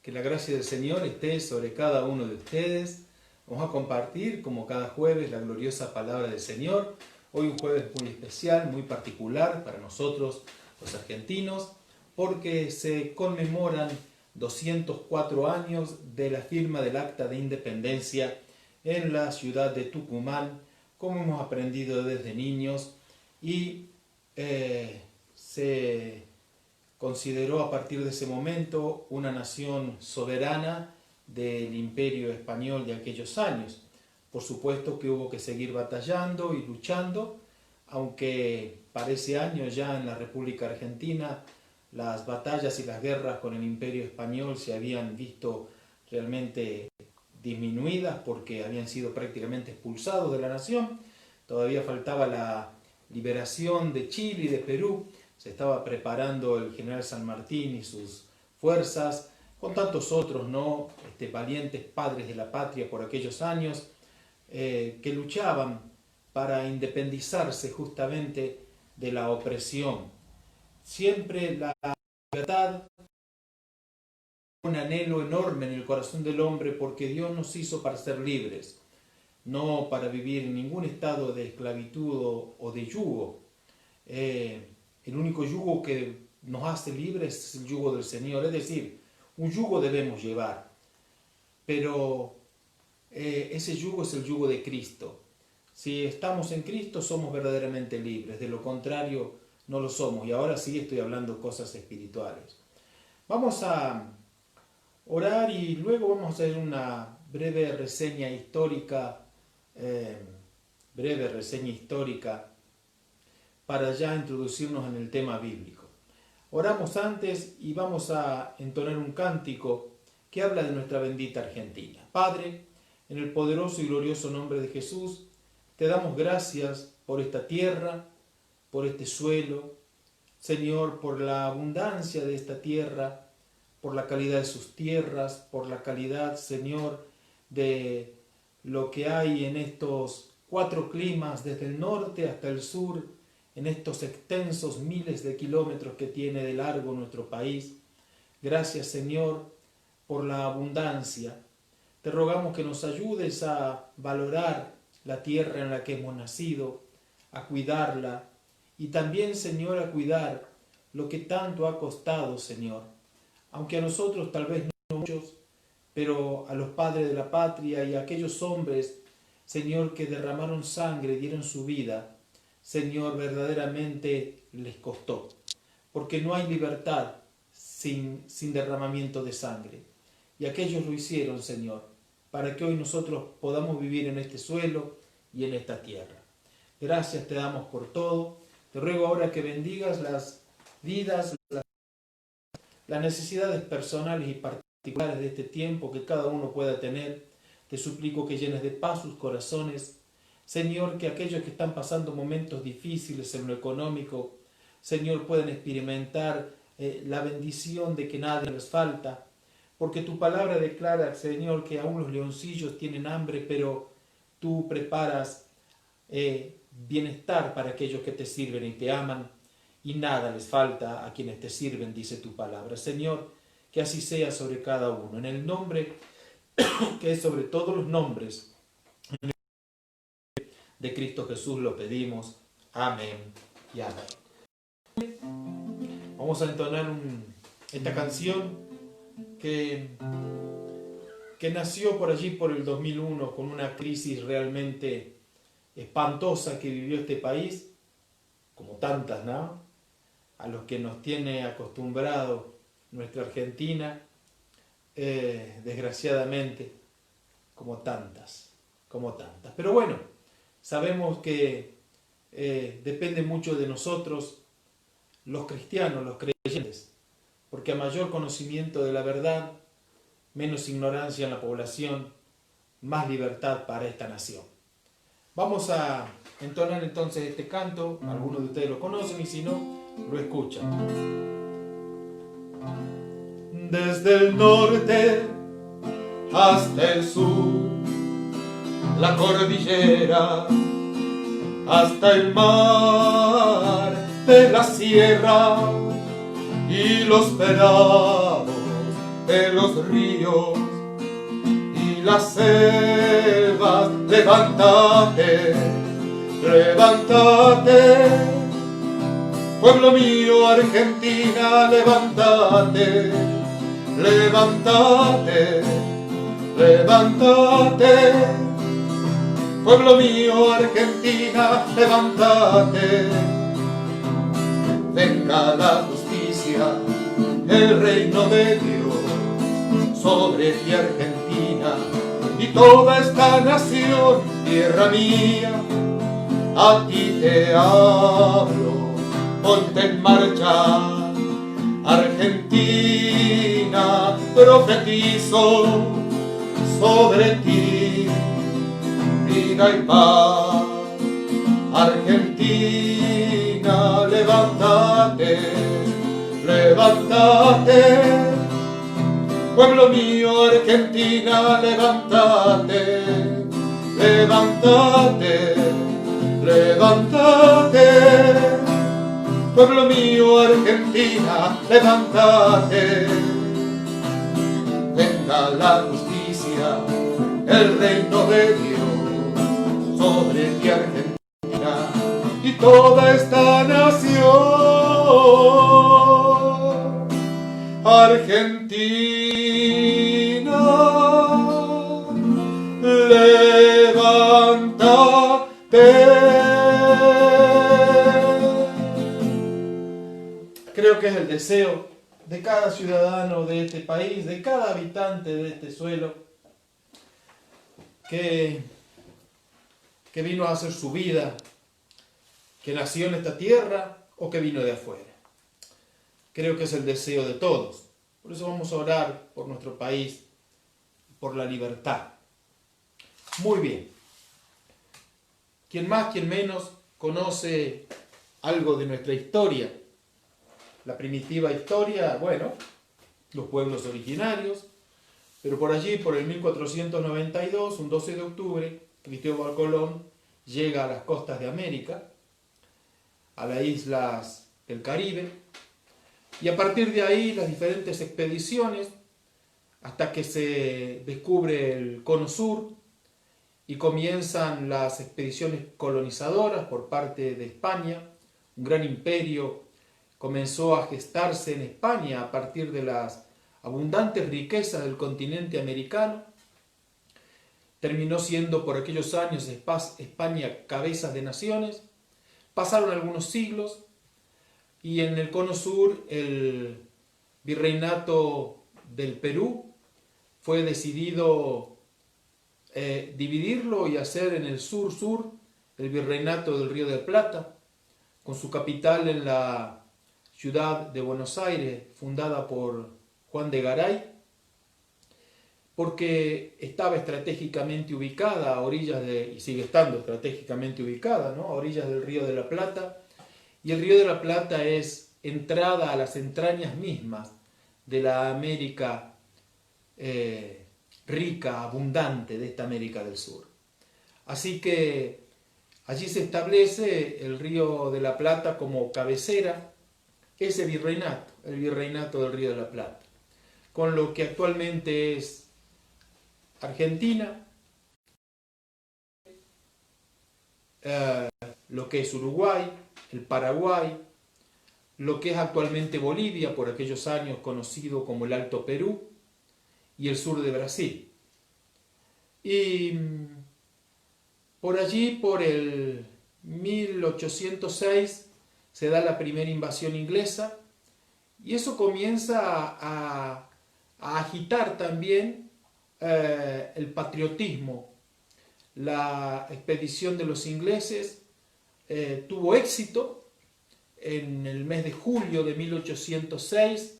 Que la gracia del Señor esté sobre cada uno de ustedes. Vamos a compartir, como cada jueves, la gloriosa palabra del Señor. Hoy un jueves muy especial, muy particular para nosotros los argentinos, porque se conmemoran 204 años de la firma del Acta de Independencia en la ciudad de Tucumán, como hemos aprendido desde niños, y se consideró a partir de ese momento una nación soberana del imperio español de aquellos años. Por supuesto que hubo que seguir batallando y luchando, aunque para ese año ya en la República Argentina las batallas y las guerras con el imperio español se habían visto realmente disminuidas porque habían sido prácticamente expulsados de la nación. Todavía faltaba la liberación de Chile y de Perú. Se estaba preparando el general San Martín y sus fuerzas, con tantos otros, ¿no? Valientes padres de la patria por aquellos años, que luchaban para independizarse justamente de la opresión. Siempre la libertad, un anhelo enorme en el corazón del hombre, porque Dios nos hizo para ser libres, no para vivir en ningún estado de esclavitud o de yugo. El único yugo que nos hace libres es el yugo del Señor, es decir, un yugo debemos llevar, pero ese yugo es el yugo de Cristo. Si estamos en Cristo somos verdaderamente libres, de lo contrario no lo somos. Y ahora sí estoy hablando cosas espirituales. Vamos a orar y luego vamos a hacer una breve reseña histórica, para ya introducirnos en el tema bíblico. Oramos antes y vamos a entonar un cántico que habla de nuestra bendita Argentina. Padre, en el poderoso y glorioso nombre de Jesús, te damos gracias por esta tierra, por este suelo, Señor, por la abundancia de esta tierra, por la calidad de sus tierras, por la calidad, Señor, de lo que hay en estos 4 climas, desde el norte hasta el sur, en estos extensos miles de kilómetros que tiene de largo nuestro país. Gracias, Señor, por la abundancia. Te rogamos que nos ayudes a valorar la tierra en la que hemos nacido, a cuidarla y también, Señor, a cuidar lo que tanto ha costado, Señor. Aunque a nosotros tal vez no muchos, pero a los padres de la patria y a aquellos hombres, Señor, que derramaron sangre, dieron su vida, Señor, verdaderamente les costó, porque no hay libertad sin derramamiento de sangre. Y aquellos lo hicieron, Señor, para que hoy nosotros podamos vivir en este suelo y en esta tierra. Gracias te damos por todo. Te ruego ahora que bendigas las vidas, las necesidades personales y particulares de este tiempo que cada uno pueda tener. Te suplico que llenes de paz sus corazones. Señor, que aquellos que están pasando momentos difíciles en lo económico, Señor, puedan experimentar la bendición de que nada les falta, porque tu palabra declara, Señor, que aún los leoncillos tienen hambre, pero tú preparas bienestar para aquellos que te sirven y te aman, y nada les falta a quienes te sirven, dice tu palabra. Señor, que así sea sobre cada uno, en el nombre que es sobre todos los nombres, de Cristo Jesús lo pedimos. Amén y amén. Vamos a entonar esta canción que nació por allí por el 2001 con una crisis realmente espantosa que vivió este país, como tantas, ¿no? A los que nos tiene acostumbrado nuestra Argentina, desgraciadamente, como tantas. Pero bueno, sabemos que depende mucho de nosotros, los cristianos, los creyentes, porque a mayor conocimiento de la verdad, menos ignorancia en la población, más libertad para esta nación. Vamos a entonar entonces este canto, algunos de ustedes lo conocen y si no, lo escuchan. Desde el norte hasta el sur, la cordillera hasta el mar de la sierra y los prados de los ríos y las selvas. Levántate, levántate, pueblo mío, Argentina, levántate, levántate, levántate, pueblo mío, Argentina, levántate. Venga la justicia, el reino de Dios sobre ti, Argentina, y toda esta nación, tierra mía. A ti te hablo, ponte en marcha, Argentina, profetizo sobre ti vida y paz. Argentina, levántate, levántate, pueblo mío, Argentina, levántate, levántate, levántate, pueblo mío, Argentina, levántate. Venga la justicia, el reino de Dios sobre ti, Argentina, y toda esta nación. Argentina, levántate. Creo que es el deseo de cada ciudadano de este país, de cada habitante de este suelo, que vino a hacer su vida, que nació en esta tierra o que vino de afuera. Creo que es el deseo de todos. Por eso vamos a orar por nuestro país, por la libertad. Muy bien. Quien más, quien menos, conoce algo de nuestra historia. La primitiva historia, bueno, los pueblos originarios, pero por allí, por el 1492, un 12 de octubre, Cristóbal Colón llega a las costas de América, a las islas del Caribe, y a partir de ahí las diferentes expediciones, hasta que se descubre el Cono Sur y comienzan las expediciones colonizadoras por parte de España. Un gran imperio comenzó a gestarse en España a partir de las abundantes riquezas del continente americano. Terminó siendo por aquellos años España cabeza de naciones. Pasaron algunos siglos y en el Cono Sur el virreinato del Perú fue decidido dividirlo y hacer en el sur-sur el virreinato del Río de la Plata, con su capital en la ciudad de Buenos Aires, fundada por Juan de Garay, porque estaba estratégicamente ubicada a orillas y sigue estando estratégicamente ubicada, ¿no?, a orillas del Río de la Plata, y el Río de la Plata es entrada a las entrañas mismas de la América rica, abundante, de esta América del Sur. Así que allí se establece el Río de la Plata como cabecera, ese virreinato, el virreinato del Río de la Plata, con lo que actualmente es Argentina, lo que es Uruguay, el Paraguay, lo que es actualmente Bolivia, por aquellos años conocido como el Alto Perú, y el sur de Brasil. Y por allí, por el 1806, se da la primera invasión inglesa, y eso comienza a agitar también el patriotismo. La expedición de los ingleses tuvo éxito. En el mes de julio de 1806,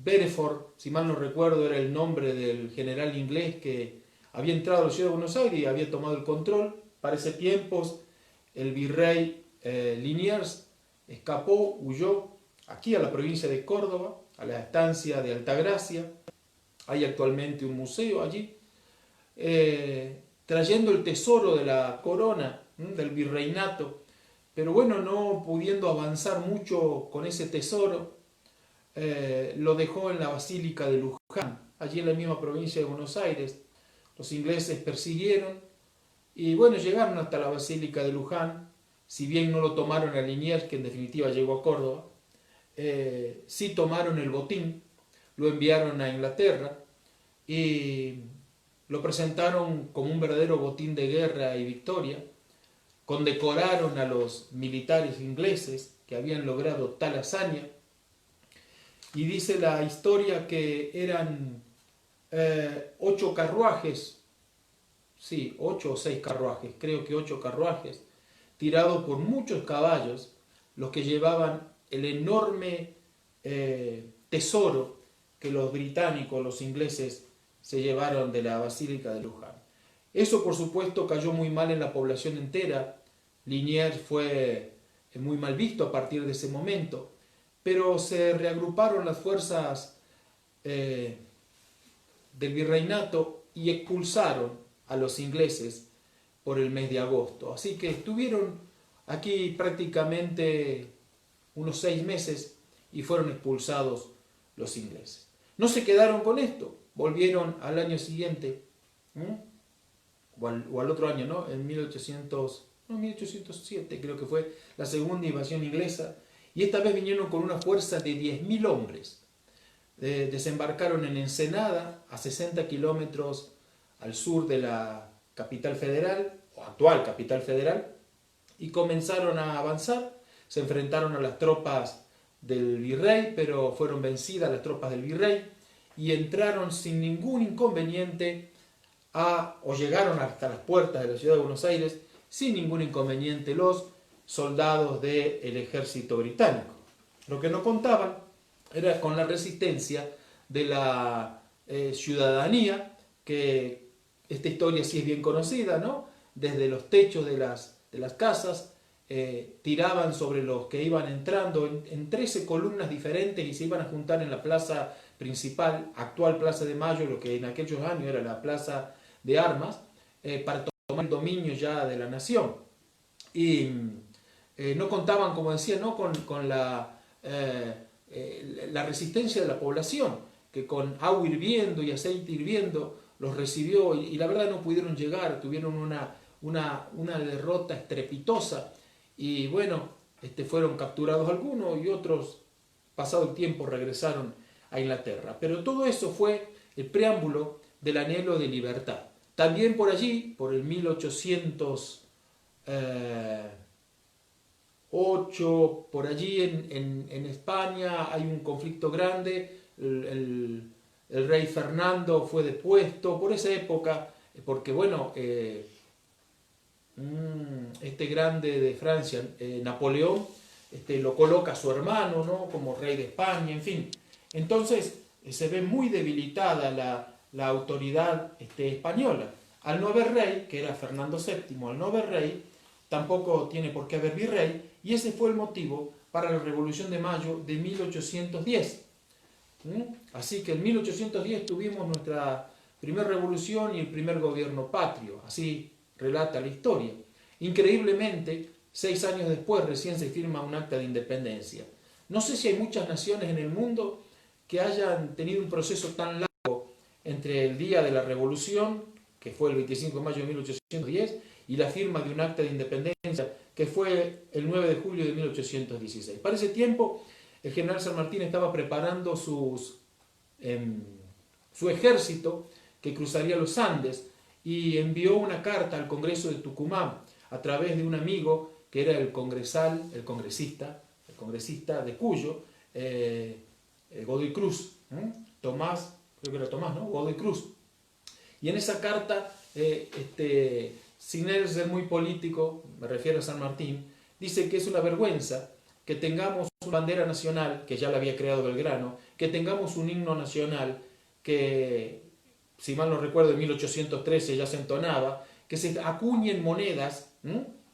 Bedford, si mal no recuerdo, era el nombre del general inglés que había entrado a la ciudad de Buenos Aires y había tomado el control. Para ese tiempo, el virrey Liniers escapó, huyó aquí a la provincia de Córdoba, a la estancia de Altagracia. Hay actualmente un museo allí. trayendo el tesoro de la corona, del virreinato, pero bueno, no pudiendo avanzar mucho con ese tesoro, lo dejó en la Basílica de Luján, allí en la misma provincia de Buenos Aires. Los ingleses persiguieron y bueno, llegaron hasta la Basílica de Luján, si bien no lo tomaron a Liniers, que en definitiva llegó a Córdoba, sí tomaron el botín, lo enviaron a Inglaterra y lo presentaron como un verdadero botín de guerra y victoria. Condecoraron a los militares ingleses que habían logrado tal hazaña. Y dice la historia que eran 8 carruajes, sí, 8 o 6 carruajes, creo que 8 carruajes, tirados por muchos caballos, los que llevaban el enorme tesoro que los británicos, los ingleses, se llevaron de la Basílica de Luján. Eso, por supuesto, cayó muy mal en la población entera. Liniers fue muy mal visto a partir de ese momento, pero se reagruparon las fuerzas del virreinato y expulsaron a los ingleses por el mes de agosto. Así que estuvieron aquí prácticamente unos 6 meses y fueron expulsados los ingleses. No se quedaron con esto, volvieron al año siguiente, o al otro año, ¿no? En 1807 creo que fue la segunda invasión inglesa, y esta vez vinieron con una fuerza de 10.000 hombres. Desembarcaron en Ensenada, a 60 kilómetros al sur de la capital federal, o actual capital federal, y comenzaron a avanzar. Se enfrentaron a las tropas del virrey, pero fueron vencidas las tropas del virrey, y entraron sin ningún inconveniente o llegaron hasta las puertas de la ciudad de Buenos Aires sin ningún inconveniente los soldados del ejército británico. Lo que no contaban era con la resistencia de la ciudadanía, que esta historia sí es bien conocida, ¿no? Desde los techos de las casas tiraban sobre los que iban entrando en 13 columnas diferentes y se iban a juntar en la plaza principal, actual Plaza de Mayo, lo que en aquellos años era la Plaza de Armas, para tomar el dominio ya de la nación. Y no contaban, como decía, ¿no? con la resistencia de la población, que con agua hirviendo y aceite hirviendo los recibió, y la verdad no pudieron llegar, tuvieron una derrota estrepitosa, y bueno, fueron capturados algunos y otros, pasado el tiempo, regresaron a Inglaterra. Pero todo eso fue el preámbulo del anhelo de libertad. También por allí, por el 1808, por allí en España hay un conflicto grande. El rey Fernando fue depuesto por esa época, porque bueno, este grande de Francia, Napoleón, lo coloca a su hermano, ¿no? Como rey de España, en fin. Entonces se ve muy debilitada la autoridad española. Al no haber rey, que era Fernando VII, al no haber rey, tampoco tiene por qué haber virrey, y ese fue el motivo para la Revolución de Mayo de 1810. Así que en 1810 tuvimos nuestra primera revolución y el primer gobierno patrio, así relata la historia. Increíblemente, 6 años después recién se firma un acta de independencia. No sé si hay muchas naciones en el mundo que hayan tenido un proceso tan largo entre el día de la revolución, que fue el 25 de mayo de 1810, y la firma de un acta de independencia, que fue el 9 de julio de 1816. Para ese tiempo, el general San Martín estaba preparando su ejército que cruzaría los Andes, y envió una carta al Congreso de Tucumán a través de un amigo que era el congresista de Cuyo, Godoy Cruz, Tomás, creo que era Tomás, ¿no? Godoy Cruz. Y en esa carta, sin él ser muy político, me refiero a San Martín, dice que es una vergüenza que tengamos una bandera nacional, que ya la había creado Belgrano, que tengamos un himno nacional que, si mal no recuerdo, en 1813 ya se entonaba, que se acuñen monedas,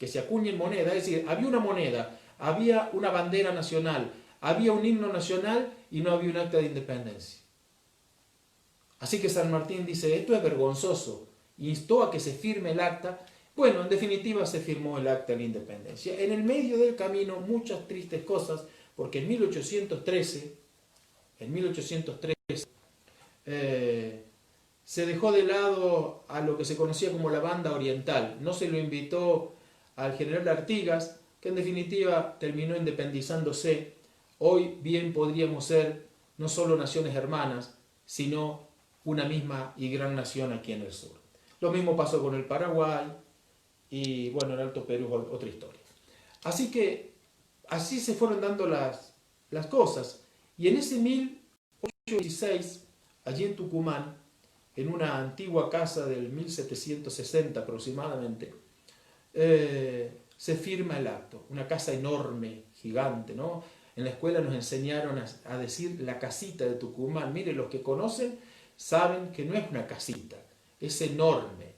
es decir, había una moneda, había una bandera nacional, había un himno nacional y no había un acta de independencia. Así que San Martín dice, esto es vergonzoso, instó a que se firme el acta. Bueno, en definitiva se firmó el acta de la independencia. En el medio del camino muchas tristes cosas, porque en 1813 se dejó de lado a lo que se conocía como la Banda Oriental. No se lo invitó al general Artigas, que en definitiva terminó independizándose. Hoy bien podríamos ser no solo naciones hermanas, sino una misma y gran nación aquí en el sur. Lo mismo pasó con el Paraguay y bueno, el Alto Perú es otra historia. Así que así se fueron dando las cosas. Y en ese 1816, allí en Tucumán, en una antigua casa del 1760 aproximadamente, se firma el acto. Una casa enorme, gigante, ¿no? En la escuela nos enseñaron a decir la casita de Tucumán. Mire, los que conocen saben que no es una casita, es enorme,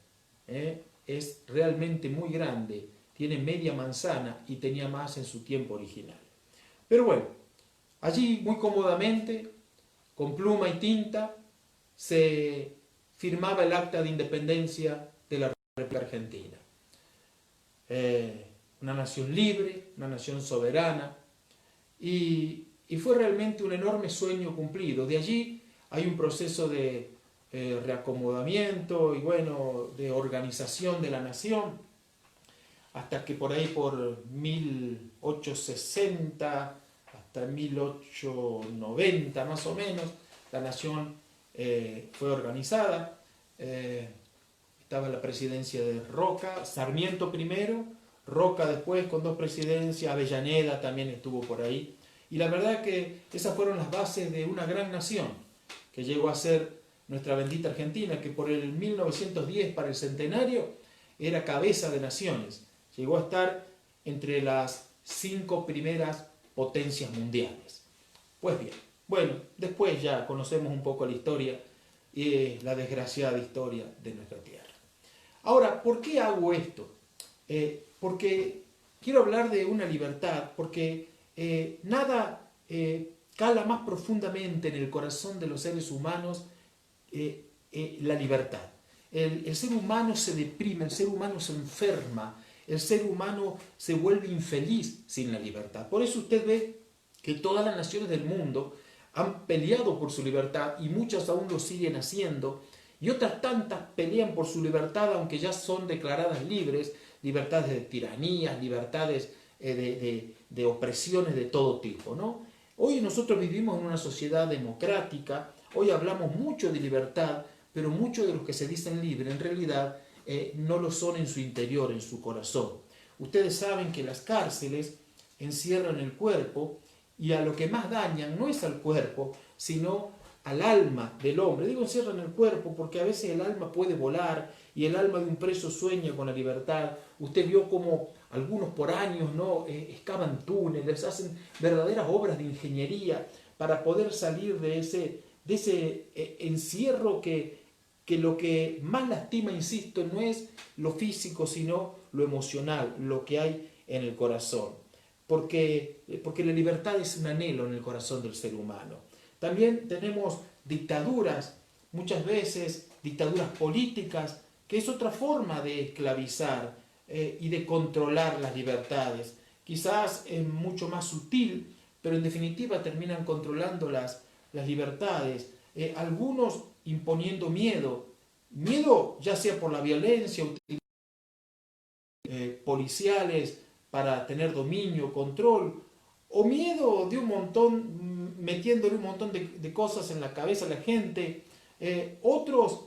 es realmente muy grande, tiene media manzana y tenía más en su tiempo original. Pero bueno, allí muy cómodamente, con pluma y tinta, se firmaba el acta de independencia de la República Argentina. Una nación libre, una nación soberana, y fue realmente un enorme sueño cumplido. De allí hay un proceso de reacomodamiento y bueno, de organización de la nación, hasta que por ahí por 1860 hasta 1890 más o menos, la nación fue organizada. Estaba la presidencia de Roca, Sarmiento primero, Roca después con dos presidencias, Avellaneda también estuvo por ahí. Y la verdad que esas fueron las bases de una gran nación que llegó a ser nuestra bendita Argentina, que por el 1910, para el centenario, era cabeza de naciones. Llegó a estar entre las 5 primeras potencias mundiales. Pues bien, bueno, después ya conocemos un poco la historia y la desgraciada historia de nuestra tierra. Ahora, ¿por qué hago esto? Porque quiero hablar de una libertad, porque nada cala más profundamente en el corazón de los seres humanos la libertad. El ser humano se deprime, el ser humano se enferma, el ser humano se vuelve infeliz sin la libertad. Por eso usted ve que todas las naciones del mundo han peleado por su libertad y muchas aún lo siguen haciendo, y otras tantas pelean por su libertad aunque ya son declaradas libres, libertades de tiranías, libertades de opresiones de todo tipo, ¿no? Hoy nosotros vivimos en una sociedad democrática, hoy hablamos mucho de libertad, pero muchos de los que se dicen libres en realidad no lo son en su interior, en su corazón. Ustedes saben que las cárceles encierran el cuerpo y a lo que más dañan no es al cuerpo, sino al alma del hombre. Digo encierran el cuerpo porque a veces el alma puede volar y el alma de un preso sueña con la libertad. Usted vio cómo algunos por años no excavan túneles, hacen verdaderas obras de ingeniería para poder salir de ese encierro que lo que más lastima, insisto, no es lo físico, sino lo emocional, lo que hay en el corazón. Porque la libertad es un anhelo en el corazón del ser humano. También tenemos dictaduras, muchas veces dictaduras políticas, que es otra forma de esclavizar y de controlar las libertades. Quizás es mucho más sutil, pero en definitiva terminan controlando las libertades. Algunos imponiendo miedo ya sea por la violencia, policiales para tener dominio, control, o miedo de un montón, metiéndole un montón de cosas en la cabeza a la gente. Otros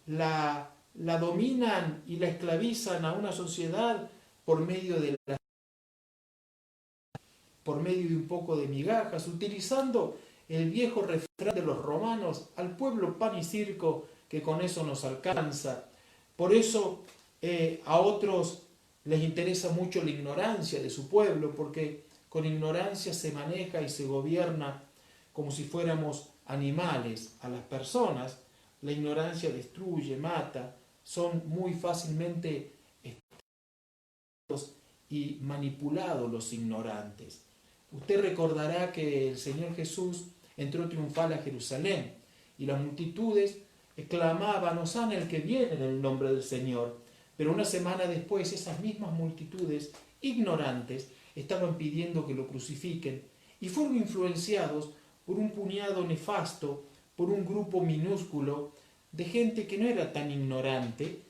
la dominan y la esclavizan a una sociedad por medio de un poco de migajas, utilizando el viejo refrán de los romanos: al pueblo pan y circo, que con eso nos alcanza. Por eso a otros les interesa mucho la ignorancia de su pueblo, porque con ignorancia se maneja y se gobierna como si fuéramos animales a las personas. La ignorancia destruye, mata, son muy fácilmente y manipulados los ignorantes. Usted recordará que el Señor Jesús entró triunfal a Jerusalén y las multitudes clamaban: Hosana el que viene en el nombre del Señor. Pero una semana después, esas mismas multitudes ignorantes estaban pidiendo que lo crucifiquen y fueron influenciados por un puñado nefasto, por un grupo minúsculo de gente que no era tan ignorante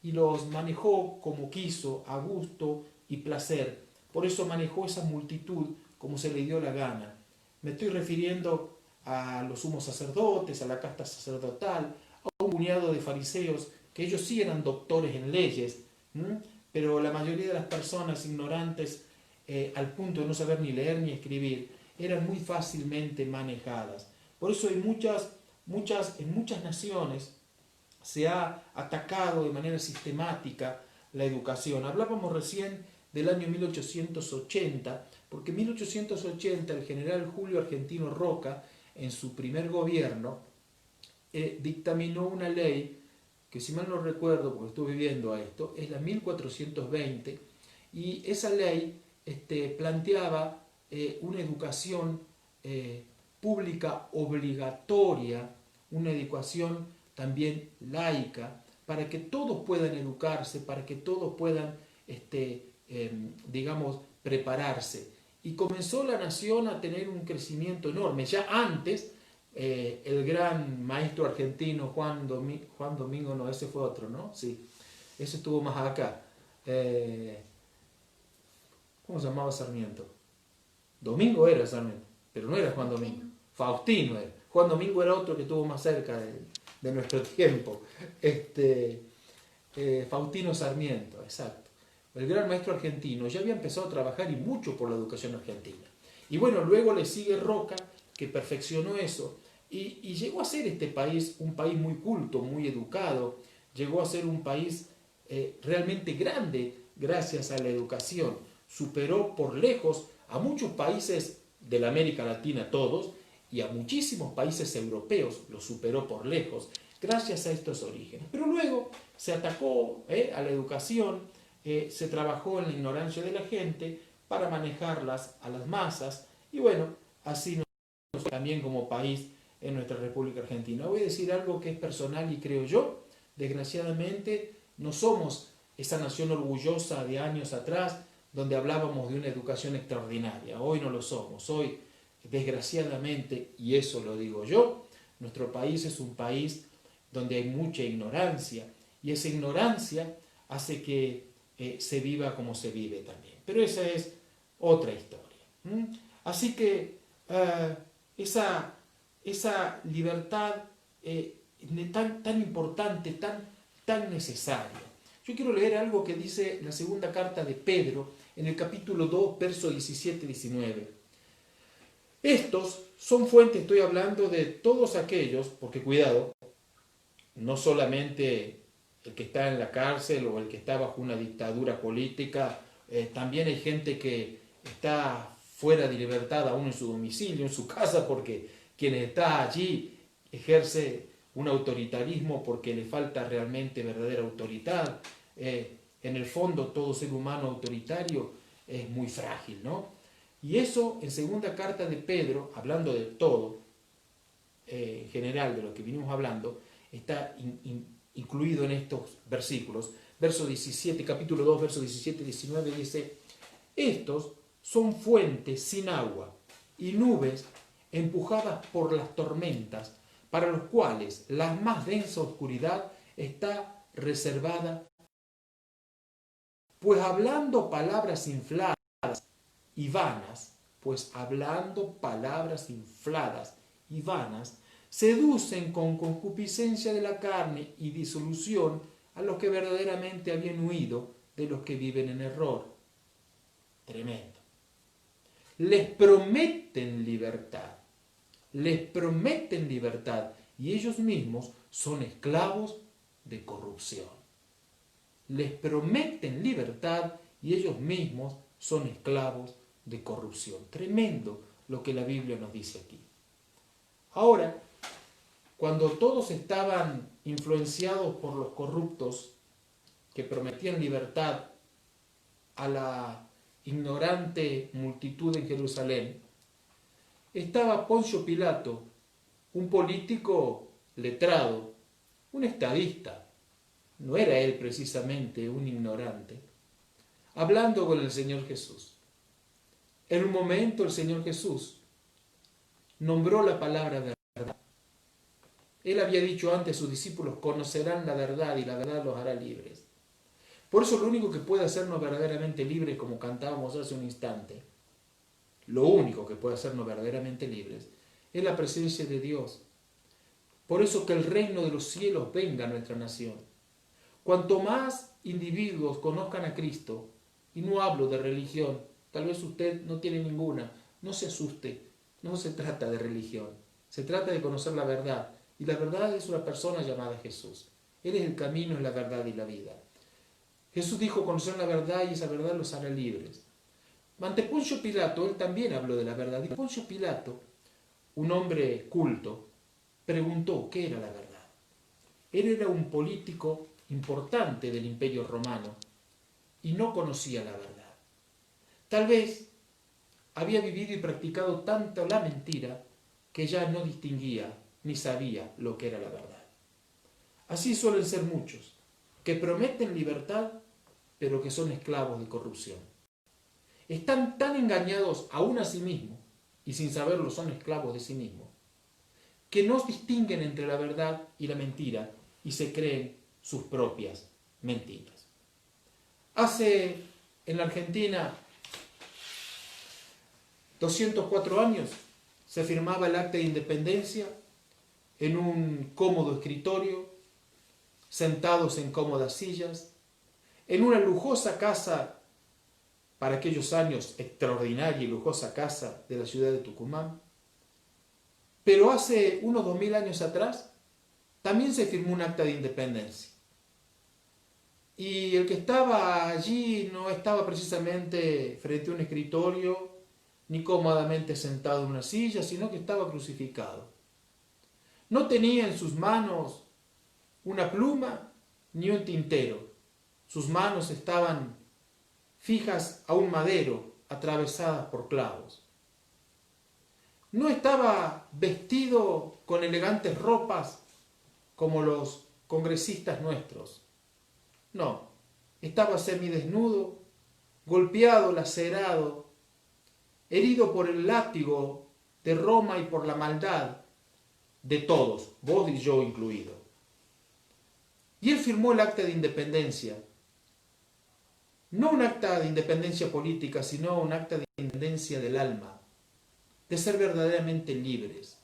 y los manejó como quiso, a gusto y placer. Por eso manejó esa multitud como se le dio la gana. Me estoy refiriendo a los sumos sacerdotes, a la casta sacerdotal, a un puñado de fariseos que ellos sí eran doctores en leyes, pero la mayoría de las personas ignorantes, al punto de no saber ni leer ni escribir, eran muy fácilmente manejadas. Por eso hay en muchas naciones se ha atacado de manera sistemática la educación. Hablábamos recién del año 1880, porque en 1880 el general Julio Argentino Roca, en su primer gobierno, dictaminó una ley que, si mal no recuerdo, porque estuve viendo a esto, es la 1420, y esa ley planteaba una educación pública obligatoria, una educación también laica, para que todos puedan educarse, para que todos puedan, digamos, prepararse. Y comenzó la nación a tener un crecimiento enorme. Ya antes, el gran maestro argentino Juan Domingo, no, ese fue otro, ¿no? Sí, ese estuvo más acá. ¿Cómo se llamaba Sarmiento? Domingo era Sarmiento, pero no era Juan Domingo. Faustino era. Juan Domingo era otro que estuvo más cerca de nuestro tiempo. Faustino Sarmiento, exacto. El gran maestro argentino ya había empezado a trabajar y mucho por la educación argentina. Y bueno, luego le sigue Roca, que perfeccionó eso, y llegó a ser este país un país muy culto, muy educado, llegó a ser un país realmente grande gracias a la educación. Superó por lejos a muchos países de la América Latina, todos, y a muchísimos países europeos, los superó por lejos, gracias a estos orígenes. Pero luego se atacó a la educación, se trabajó en la ignorancia de la gente para manejarlas a las masas, y bueno, así nosotros también como país en nuestra República Argentina. Voy a decir algo que es personal y creo yo, desgraciadamente no somos esa nación orgullosa de años atrás donde hablábamos de una educación extraordinaria. Hoy no lo somos. Hoy, desgraciadamente, y eso lo digo yo, nuestro país es un país donde hay mucha ignorancia, y esa ignorancia hace que se viva como se vive también. Pero esa es otra historia. Así que esa libertad tan importante, tan necesaria. Yo quiero leer algo que dice la segunda carta de Pedro, en el capítulo 2, versos 17-19. Estos son fuentes, estoy hablando de todos aquellos, porque cuidado, no solamente el que está en la cárcel o el que está bajo una dictadura política, también hay gente que está fuera de libertad aún en su domicilio, en su casa, porque quien está allí ejerce un autoritarismo porque le falta realmente verdadera autoridad. En el fondo, todo ser humano autoritario es muy frágil, ¿no? Y eso, en segunda carta de Pedro, hablando de todo, en general de lo que vinimos hablando, está incluido en estos versículos. Verso 17, capítulo 2, verso 17-19 dice: estos son fuentes sin agua y nubes empujadas por las tormentas, para los cuales la más densa oscuridad está reservada. Pues hablando palabras infladas y vanas, seducen con concupiscencia de la carne y disolución a los que verdaderamente habían huido de los que viven en error. Tremendo. Les prometen libertad, y ellos mismos son esclavos de corrupción. Les prometen libertad y ellos mismos son esclavos de corrupción. Tremendo lo que la Biblia nos dice aquí. Ahora, cuando todos estaban influenciados por los corruptos que prometían libertad a la ignorante multitud en Jerusalén, estaba Poncio Pilato, un político letrado, un estadista, no era él precisamente un ignorante, hablando con el Señor Jesús. En un momento el Señor Jesús nombró la palabra verdad. Él había dicho antes a sus discípulos, conocerán la verdad y la verdad los hará libres. Por eso lo único que puede hacernos verdaderamente libres, como cantábamos hace un instante, lo único que puede hacernos verdaderamente libres es la presencia de Dios. Por eso que el reino de los cielos venga a nuestra nación. Cuanto más individuos conozcan a Cristo, y no hablo de religión, tal vez usted no tiene ninguna, no se asuste, no se trata de religión, se trata de conocer la verdad, y la verdad es una persona llamada Jesús. Él es el camino, es la verdad y la vida. Jesús dijo, conocer la verdad y esa verdad los hará libres. Ante Poncio Pilato, él también habló de la verdad. Y Poncio Pilato, un hombre culto, preguntó qué era la verdad. Él era un político importante del Imperio Romano y no conocía la verdad. Tal vez había vivido y practicado tanto la mentira que ya no distinguía ni sabía lo que era la verdad. Así suelen ser muchos, que prometen libertad, pero que son esclavos de corrupción. Están tan engañados aún a sí mismos, y sin saberlo son esclavos de sí mismos, que no distinguen entre la verdad y la mentira y se creen sus propias mentiras. Hace en la Argentina 204 años se firmaba el Acta de Independencia en un cómodo escritorio, sentados en cómodas sillas, en una lujosa casa, para aquellos años extraordinaria y lujosa casa de la ciudad de Tucumán. Pero hace unos 2000 años atrás también se firmó un acta de independencia. Y el que estaba allí no estaba precisamente frente a un escritorio ni cómodamente sentado en una silla, sino que estaba crucificado. No tenía en sus manos una pluma ni un tintero. Sus manos estaban fijas a un madero, atravesadas por clavos. No estaba vestido con elegantes ropas como los congresistas nuestros. No, estaba semidesnudo, golpeado, lacerado, herido por el látigo de Roma y por la maldad de todos, vos y yo incluido. Y él firmó el acta de independencia. No un acta de independencia política, sino un acta de independencia del alma, de ser verdaderamente libres.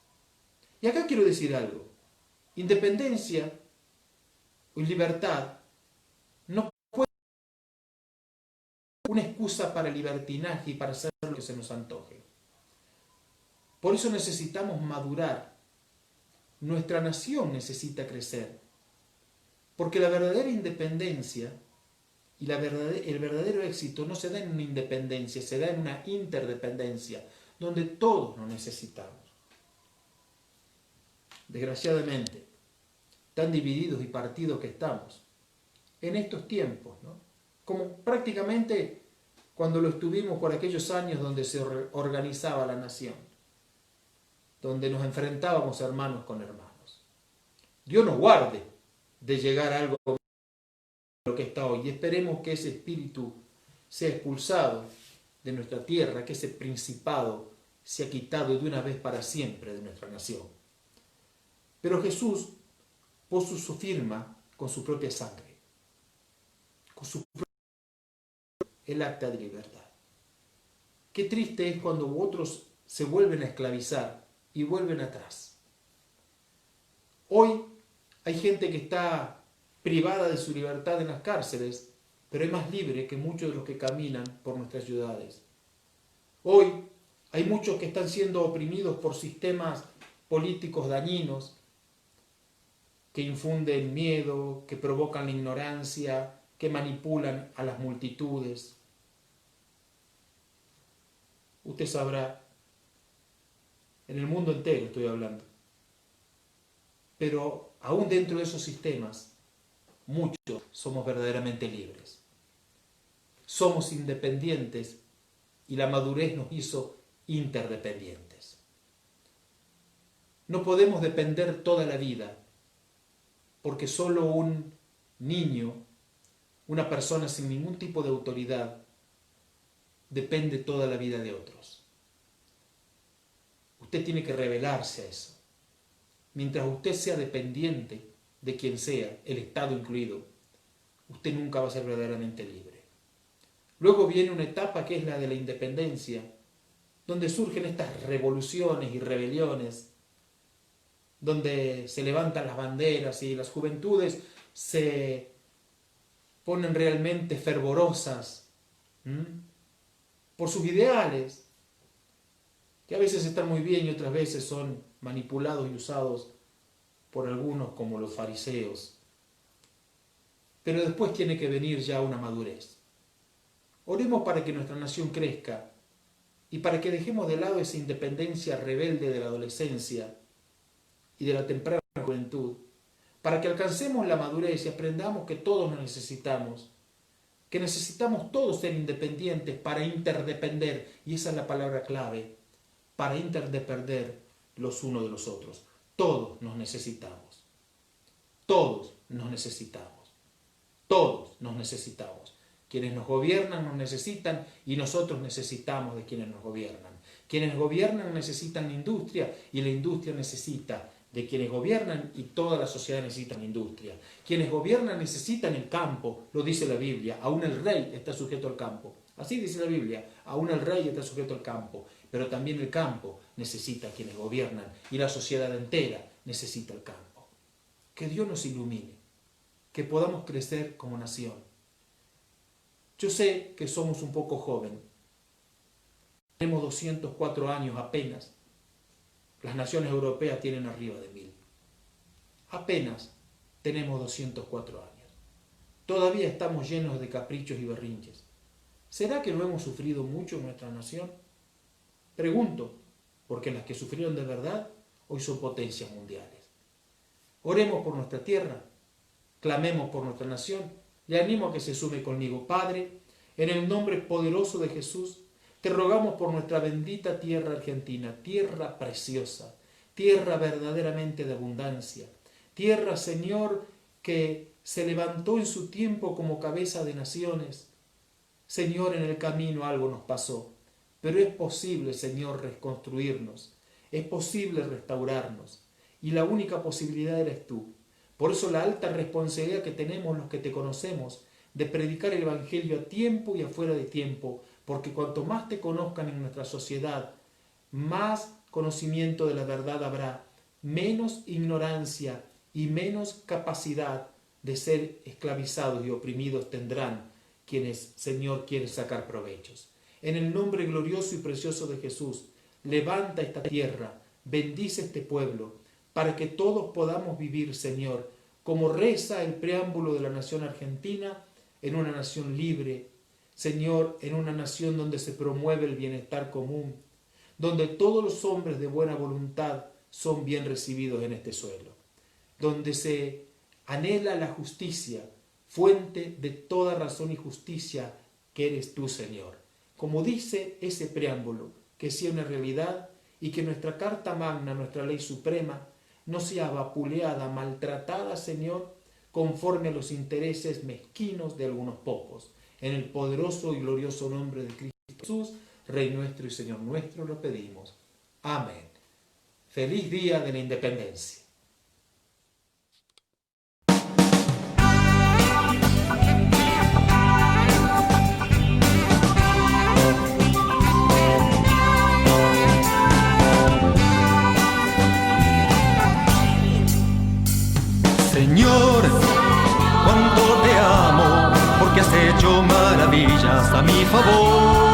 Y acá quiero decir algo. Independencia y libertad no puede ser una excusa para el libertinaje y para hacer lo que se nos antoje. Por eso necesitamos madurar. Nuestra nación necesita crecer. Porque la verdadera independencia y el verdadero éxito no se da en una independencia, se da en una interdependencia, donde todos nos necesitamos. Desgraciadamente, tan divididos y partidos que estamos en estos tiempos, ¿no? Como prácticamente cuando lo estuvimos por aquellos años donde se organizaba la nación, donde nos enfrentábamos hermanos con hermanos. Dios nos guarde de llegar a algo como lo que está hoy, y esperemos que ese espíritu sea expulsado de nuestra tierra, que ese principado sea quitado de una vez para siempre de nuestra nación. Pero Jesús puso su firma con su propia sangre, con su el acta de libertad. Qué triste es cuando otros se vuelven a esclavizar y vuelven atrás. Hoy hay gente que está privada de su libertad en las cárceles, pero es más libre que muchos de los que caminan por nuestras ciudades. Hoy hay muchos que están siendo oprimidos por sistemas políticos dañinos, que infunden miedo, que provocan la ignorancia, que manipulan a las multitudes. Usted sabrá, en el mundo entero estoy hablando, pero aún dentro de esos sistemas, muchos somos verdaderamente libres. Somos independientes y la madurez nos hizo interdependientes. No podemos depender toda la vida porque solo un niño, una persona sin ningún tipo de autoridad, depende toda la vida de otros. Usted tiene que revelarse a eso. Mientras usted sea dependiente de quien sea, el Estado incluido, usted nunca va a ser verdaderamente libre. Luego viene una etapa que es la de la independencia, donde surgen estas revoluciones y rebeliones, donde se levantan las banderas y las juventudes se ponen realmente fervorosas por sus ideales, que a veces están muy bien y otras veces son manipulados y usados por algunos como los fariseos. Pero después tiene que venir ya una madurez. Oremos para que nuestra nación crezca y para que dejemos de lado esa independencia rebelde de la adolescencia y de la temprana juventud, para que alcancemos la madurez y aprendamos que todos nos necesitamos, que necesitamos todos ser independientes para interdepender, y esa es la palabra clave, para interdepender los unos de los otros. Todos nos necesitamos. Todos nos necesitamos. Todos nos necesitamos. Quienes nos gobiernan nos necesitan y nosotros necesitamos de quienes nos gobiernan. Quienes gobiernan necesitan la industria y la industria necesita de quienes gobiernan y toda la sociedad necesita la industria. Quienes gobiernan necesitan el campo, lo dice la Biblia. Aún el rey está sujeto al campo. Así dice la Biblia, aún el rey está sujeto al campo. Pero también el campo necesita a quienes gobiernan y la sociedad entera necesita el campo. Que Dios nos ilumine, que podamos crecer como nación. Yo sé que somos un poco jóvenes, tenemos 204 años apenas, las naciones europeas tienen arriba de 1000. Apenas tenemos 204 años. Todavía estamos llenos de caprichos y berrinches. ¿Será que no hemos sufrido mucho en nuestra nación? Pregunto, porque las que sufrieron de verdad hoy son potencias mundiales. Oremos por nuestra tierra, clamemos por nuestra nación. Le animo a que se sume conmigo. Padre, en el nombre poderoso de Jesús, te rogamos por nuestra bendita tierra argentina, tierra preciosa, tierra verdaderamente de abundancia, tierra, Señor, que se levantó en su tiempo como cabeza de naciones. Señor, en el camino algo nos pasó, pero es posible, Señor, reconstruirnos, es posible restaurarnos, y la única posibilidad eres tú. Por eso la alta responsabilidad que tenemos los que te conocemos de predicar el Evangelio a tiempo y afuera de tiempo, porque cuanto más te conozcan en nuestra sociedad, más conocimiento de la verdad habrá, menos ignorancia y menos capacidad de ser esclavizados y oprimidos tendrán quienes, Señor, quieren sacar provechos. En el nombre glorioso y precioso de Jesús, levanta esta tierra, bendice este pueblo, para que todos podamos vivir, Señor, como reza el preámbulo de la nación argentina, en una nación libre, Señor, en una nación donde se promueve el bienestar común, donde todos los hombres de buena voluntad son bien recibidos en este suelo, donde se anhela la justicia, fuente de toda razón y justicia que eres tú, Señor. Como dice ese preámbulo, que sea una realidad y que nuestra Carta Magna, nuestra ley suprema, no sea vapuleada, maltratada, Señor, conforme a los intereses mezquinos de algunos pocos. En el poderoso y glorioso nombre de Cristo Jesús, Rey nuestro y Señor nuestro, lo pedimos. Amén. Feliz día de la independencia. Señor, cuánto te amo, porque has hecho maravillas a mi favor.